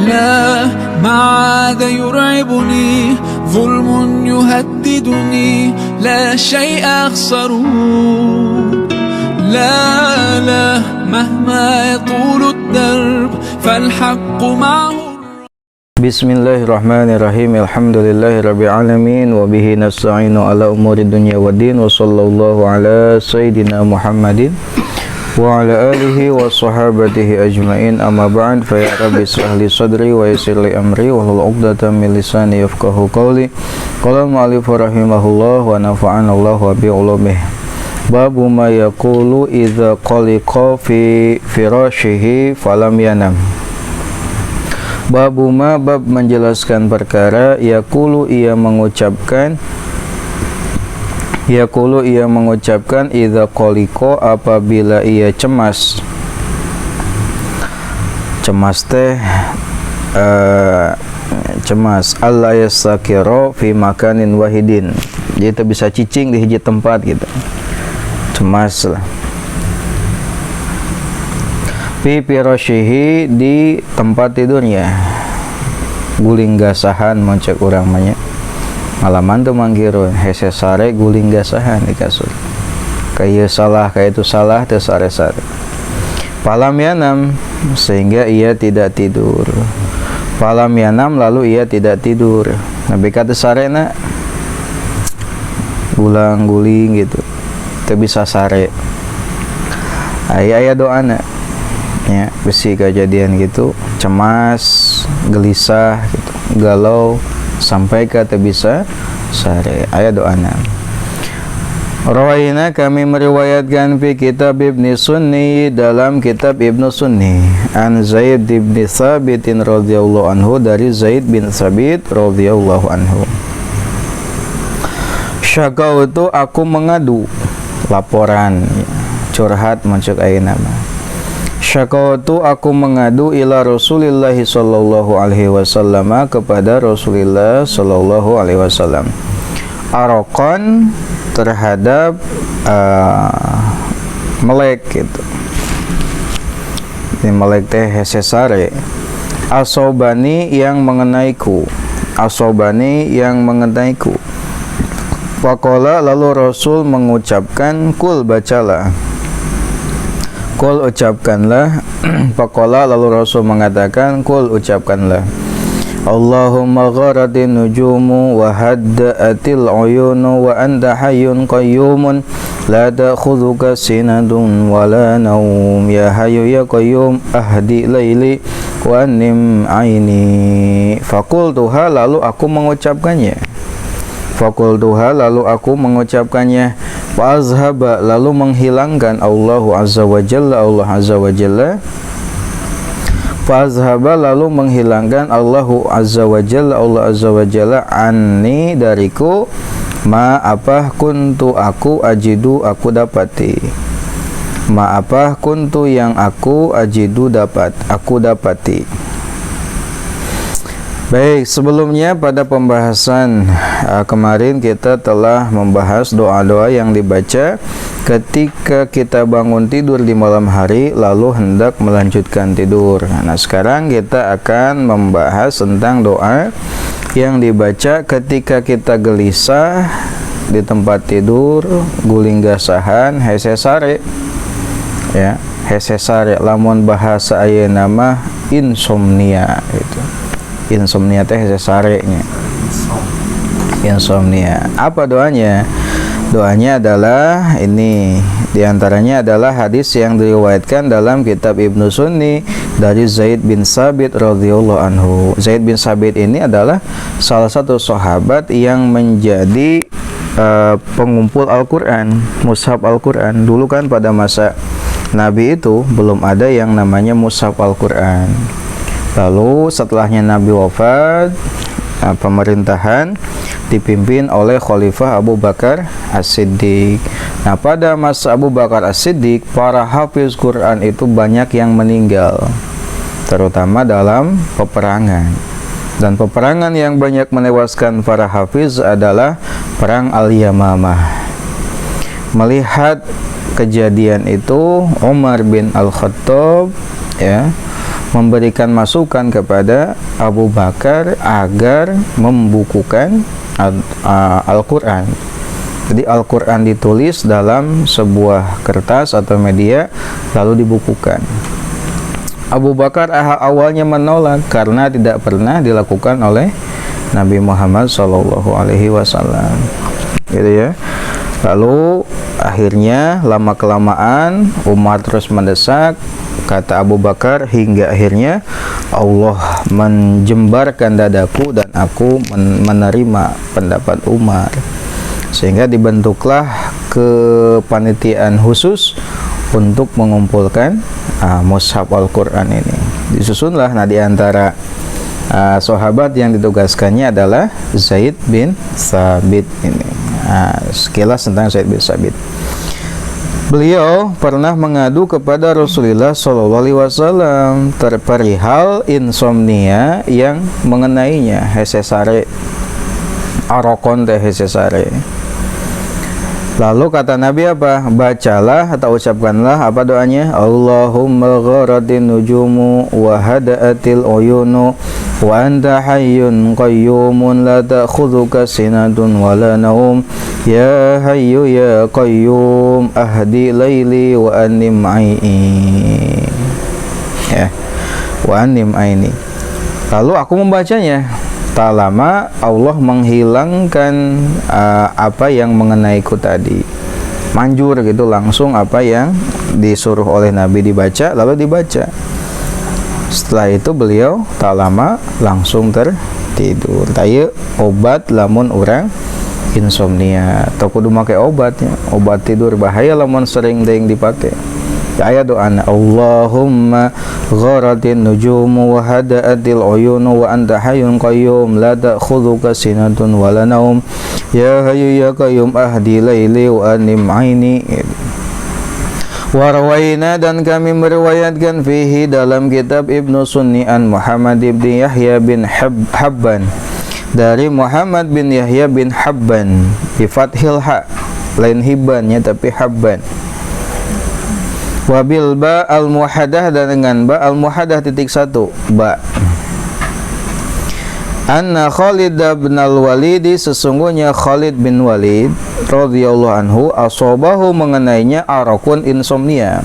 لا ما عاد يرعبني ظلم يهددني لا شيء أخسره لا مهما يطول الدرب فالحق معه. Bismillahirrahmanirrahim. Alhamdulillahirabbil alamin wa bihi nasta'inu ala umuri dunya waddin wa sallallahu ala sayidina Muhammadin wa ala alihi wa sahabatihi ajmain. Amma ba'd, fa ya rabbi shrah li sadri wa yassir li amri wa hlul 'uqdatam min lisani yafqahu qawli. Qala al-mu'allif rahimahullah wa nafa'ana Allah wa bi ulumihi. Babu ma yaqulu idza qaliqa fi firashihi falam yanam. Babu ma, bab menjelaskan perkara yaqulu ia mengucapkan idza qaliqa apabila ia cemas. Cemas teh cemas Allah yastakira fi makanin wahidin. Jadi kita bisa cicing di hiji tempat gitu. Cemas lah. Fi firashihi, di tempat tidurnya, guling gasahan moncek urang manya malaman teu manggireun hese sare guling gasahan di kasur kaya salah kaya itu salah teu sare-sare. Falam yanam, sehingga ia tidak tidur. Falam yanam, lalu ia tidak tidur. Nabi kata sarena gulang guling gitu teu bisa sare. Aya doana ya, besi kejadian gitu, cemas, gelisah gitu, galau sampai kata bisa sare. Aya doana. Rawaina, kami meriwayatkan fi kitab Ibnu Sunni, dalam kitab Ibnu Sunni, an Zaid bin Thabit radhiyallahu anhu, dari Zaid bin Thabit radhiyallahu anhu. Syakautu, aku mengadu, laporan, curhat maksud ayeuna mah. Syakautu, aku mengadu ila Rasulillah sallallahu alaihi wasallam, kepada Rasulullah sallallahu alaihi wasallam. Arokon, terhadap melek gitu. Ini melek teh hese sare. Asobani, yang mengenaiku. Asobani, yang mengenaiku. Faqala, lalu Rasul mengucapkan, kul, bacalah. Kul, ucapkanlah. Faqala, lalu Rasul mengatakan, kul, ucapkanlah. Allahumma gharatin nujumu wa hadda'atil uyunu wa anta hayyun qayyumun la ta'khudhuka sinatun wa la nawm ya hayyu ya qayyum ahdi laili wa nim aini. Faqultuha, lalu aku mengucapkannya. Faqultuha, lalu aku mengucapkannya. Wa azhaba, lalu menghilangkan Allah azza wa jalla. Fa azhaba, lalu menghilangkan Allah azza wa jalla anni, dariku, ma apa kuntu aku ajidu, aku dapati. Ma apa kuntu, yang aku ajidu, aku dapati. Baik, sebelumnya pada pembahasan kemarin kita telah membahas doa-doa yang dibaca ketika kita bangun tidur di malam hari lalu hendak melanjutkan tidur. Nah, sekarang kita akan membahas tentang doa yang dibaca ketika kita gelisah di tempat tidur, guling gasahan, hese sare. Ya, hese sare, lamun bahasa ayeuna mah insomnia gitu. Insomnia teh sesarenya. Insomnia. Apa doanya? Doanya adalah ini, diantaranya adalah hadis yang diriwayatkan dalam kitab Ibnu Sunni dari Zaid bin Thabit radhiyallahu anhu. Zaid bin Thabit ini adalah salah satu sahabat yang menjadi pengumpul Al-Quran, mushaf Al-Quran. Dulu kan pada masa Nabi itu belum ada yang namanya mushaf Al-Quran. Lalu setelahnya Nabi wafat, pemerintahan dipimpin oleh Khalifah Abu Bakar As-Siddiq. Nah, pada masa Abu Bakar As-Siddiq, para hafiz Quran itu banyak yang meninggal, terutama dalam peperangan. Dan peperangan yang banyak menewaskan para hafiz adalah perang Al-Yamamah. Melihat kejadian itu, Umar bin Al-Khattab, ya, memberikan masukan kepada Abu Bakar agar membukukan Al-Quran. Jadi Al-Quran ditulis dalam sebuah kertas atau media lalu dibukukan. Abu Bakar awalnya menolak karena tidak pernah dilakukan oleh Nabi Muhammad SAW, gitu ya. Lalu akhirnya lama kelamaan Umar terus mendesak, kata Abu Bakar, hingga akhirnya Allah menjembarkan dadaku dan aku menerima pendapat Umar, sehingga dibentuklah kepanitiaan khusus untuk mengumpulkan mushaf Al-Quran ini. Disusunlah, nah di antara sahabat yang ditugaskannya adalah Zaid bin Thabit ini. Sekilas tentang Zaid bin Thabit. Beliau pernah mengadu kepada Rasulullah SAW perihal insomnia yang mengenainya, hesesare, arokon teh hesesare. Lalu kata Nabi apa? Bacalah atau ucapkanlah apa doanya? Allahumma gharatin nujumu wa hada'atil uyunu wa anta hayyun qayyumun la ta'khudhuka sinatun wa la naum ya hayyu ya qayyum ahdi laili wa annim aini. Ya. Wa annim aini. Lalu aku membacanya. Tak lama Allah menghilangkan apa yang mengenaiku tadi, manjur gitu, langsung apa yang disuruh oleh Nabi dibaca lalu dibaca. Setelah itu beliau tak lama langsung tertidur. Tayu obat lamun orang insomnia atau kudu make obatnya, obat tidur bahaya lamun sering deing dipakai. Ayat doa Allahumma gharatin nujumu wa hada'atil uyunu wa anta hayyun qayyum la ta'khudhuka sinatun wa la naum ya hayyu ya qayyum ahdi laili wa annim aini. Warwaina, dan kami meriwayatkan fihi dalam kitab Ibnu Sunni an Muhammad bin Yahya bin Habban, dari Muhammad bin Yahya bin Habban bi fathil ha, lain hibbannya tapi Habban. Wabil ba al-muhadah, dan dengan ba al-muhadah (1) ba. Anna Khalid bin al-Walid, sesungguhnya Khalid bin Walid radhiyallahu anhu, asobahu mengenainya arakun insomnia.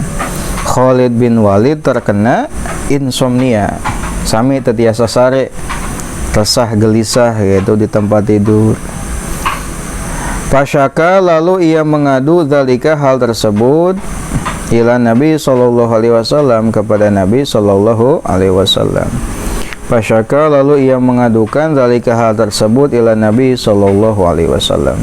Khalid bin Walid terkena insomnia, sami tetiasa sare, resah gelisah yaitu di tempat tidur. Pasyaka, lalu ia mengadu dzalika hal tersebut ila Nabi sallallahu alaihi wasallam, kepada Nabi sallallahu alaihi wasallam. Pasyaka, lalu ia mengadukan dzalika hal tersebut ila Nabi sallallahu alaihi wasallam.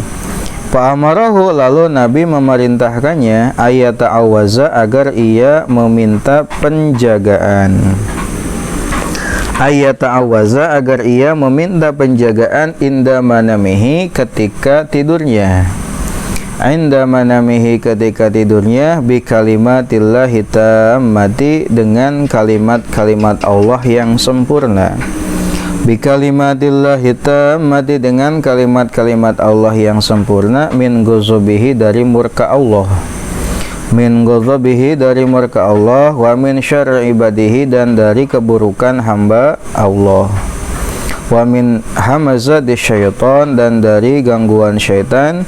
Fa amarahu, lalu Nabi memerintahkannya ayat ta'awaza, agar ia meminta penjagaan. Ayat ta'awaza, agar ia meminta penjagaan inda manamihi, ketika tidurnya. Inda manamihi, ketika tidurnya, bi kalimatillahi tammati, dengan kalimat-kalimat Allah yang sempurna. Bi kalimatillahi tammati, dengan kalimat-kalimat Allah yang sempurna, min ghadabihi, dari murka Allah. Min ghadabihi, dari murka Allah, wa min syarri ibadihi, dan dari keburukan hamba Allah. Wa min hamazati syaitan, dan dari gangguan syaitan.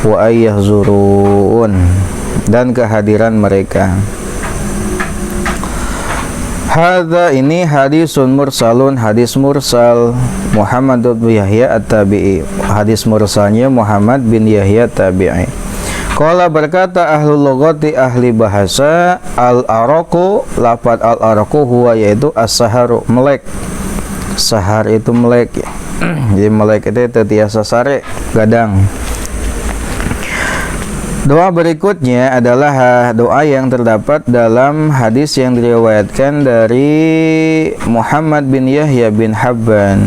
Wa ayyahzurun, dan kehadiran mereka. Hadza, ini hadisun mursalun, hadis mursal Muhammad bin Yahya at-Tabi'i, hadis mursalnya Muhammad bin Yahya at-Tabi'i. Qala, berkata ahlul lughati, ahli bahasa, al-araqu, lafaz al-araqu huwa, yaitu as-saharu, melek. Sahar itu melek ya. Jadi melek itu tetiasa sare, gadang. Doa berikutnya adalah doa yang terdapat dalam hadis yang diriwayatkan dari Muhammad bin Yahya bin Habban,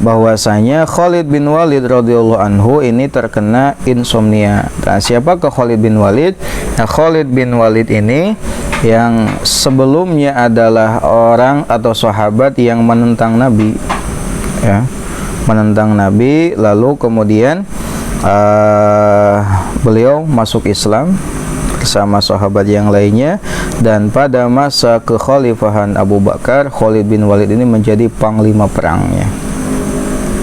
bahwasanya Khalid bin Walid radhiyallahu anhu ini terkena insomnia. Nah, siapakah Khalid bin Walid? Nah, Khalid bin Walid ini yang sebelumnya adalah orang atau sahabat yang menentang Nabi, ya, menentang Nabi, lalu kemudian beliau masuk Islam, bersama sahabat yang lainnya, dan pada masa kekhalifahan Abu Bakar, Khalid bin Walid ini menjadi panglima perangnya.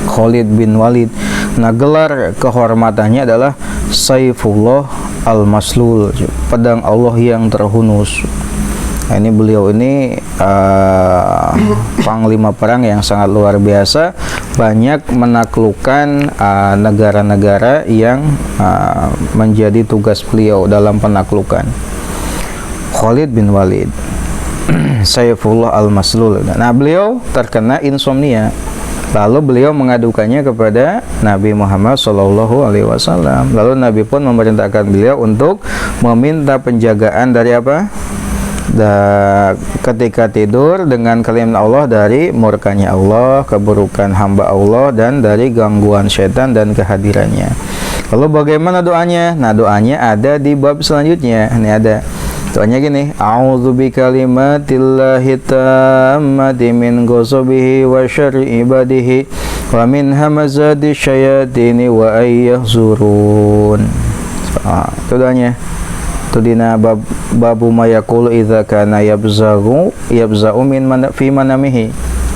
Khalid bin Walid, nah gelar kehormatannya adalah Saifullah al-Maslul, pedang Allah yang terhunus. Nah, ini beliau ini panglima perang yang sangat luar biasa, banyak menaklukkan negara-negara yang menjadi tugas beliau dalam penaklukan. Khalid bin Walid Saifullah al-Maslul. Nah, beliau terkena insomnia. Lalu beliau mengadukannya kepada Nabi Muhammad SAW. Lalu Nabi pun memerintahkan beliau untuk meminta penjagaan dari apa? Ketika tidur dengan kalimat Allah dari murkanya Allah, keburukan hamba Allah, dan dari gangguan syaitan dan kehadirannya. Lalu bagaimana doanya? Nah, doanya ada di bab selanjutnya. Ini ada doanya gini: A'udzu bikalimatillahi tammati min ghadabihi wa syarri ibadihi wa min hamazati syayatini wa ayyahzurun. Itu doanya. Itu dina babu mayaqulu idza kana yabza'u min fi manamihi.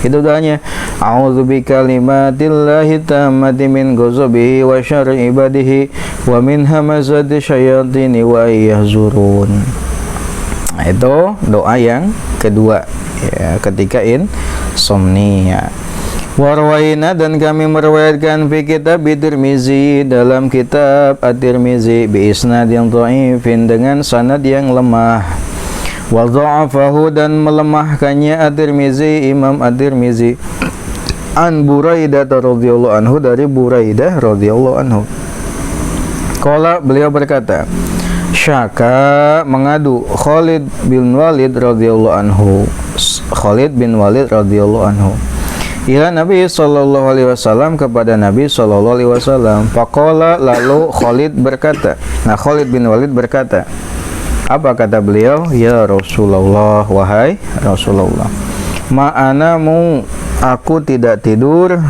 Itu doanya. A'udzu bikalimatillahi tammati min ghadabihi wa syarri ibadihi wa min hamazati syayatini wa ayyahzurun. Nah, itu doa yang kedua ya, ketika insomnia. Warwaina, dan kami meriwayatkan fi kitab Tirmizi, dalam kitab At-Tirmizi, bi isnadin dhaifin, dengan sanad yang lemah. Wa dha'afahu, dan melemahkannya At-Tirmizi, Imam At-Tirmizi, an Buraidah radhiyallahu anhu, dari Buraidah radhiyallahu anhu. Qala, beliau berkata, syaka, mengadu, Khalid bin Walid radhiyallahu anhu, Khalid bin Walid radhiyallahu anhu, ila Nabi sallallahu alaihi wasallam, kepada Nabi sallallahu alaihi wasallam. Faqala, lalu Khalid berkata, nah Khalid bin Walid berkata, apa kata beliau? Ya Rasulullah, wahai Rasulullah, ma'anamu, aku tidak tidur,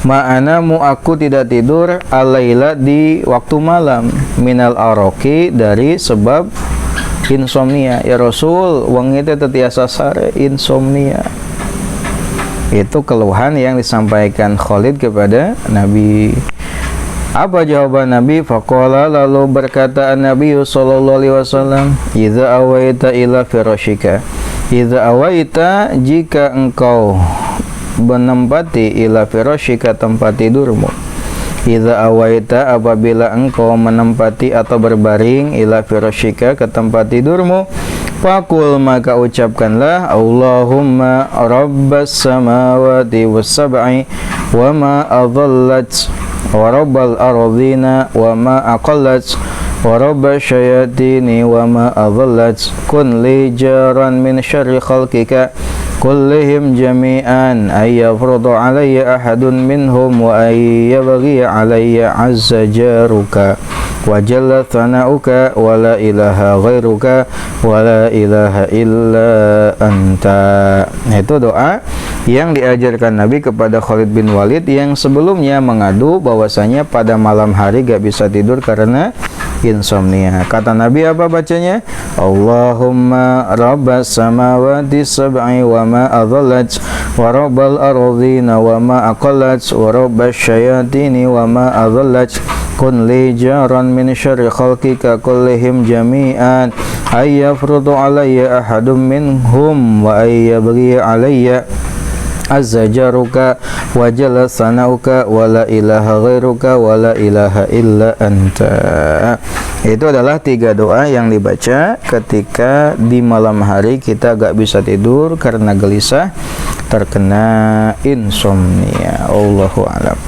ma'anamu, aku tidak tidur, alaila, di waktu malam, minal aroki, dari sebab insomnia. Ya Rasul, wong itu tetiasa sare insomnia. Itu keluhan yang disampaikan Khalid kepada Nabi. Apa jawaban Nabi? Faqala, lalu berkata Nabi sallallahu alaihi wasallam, idza awaita ila firashika, idza awaita, jika engkau menempati, ila firashika, tempat tidurmu. Idza awaita, apabila engkau menempati atau berbaring, ila firashika, ke tempat tidurmu, fakul, maka ucapkanlah, Allahumma rabbas samawati was sab'i wa ma adallat, wa rabbal ardina wa ma aqallat, wa rabbas syayatini wa ma adallat, kun li jaran min syarri khalqika kullihim jami'an, ayyafrudu alayya ahadun minhum wa ayyabghi alayya azza jaruka wa jalla thana'uka wa la ilaha ghairuka wa la ilaha illa anta. Itu doa yang diajarkan Nabi kepada Khalid bin Walid yang sebelumnya mengadu bahwasanya pada malam hari gak bisa tidur karena insomnia. Kata Nabi apa bacanya? Allahumma rabbas samawati sab'i wa ma adallat, wa rabbal ardina wa ma aqallat, wa rabbas syayatini wa ma adallat, kun li jaran min syarri khalqika kullihim jami'an, ayyafrudu alayya ahadum minhum wa ayyabghi alayya azza jaruka wa jalla sanauka wa la ilaha ghairuka wa la ilaha illa anta. Itu adalah 3 doa yang dibaca ketika di malam hari kita gak bisa tidur karena gelisah, terkena insomnia. Allahu a'lam.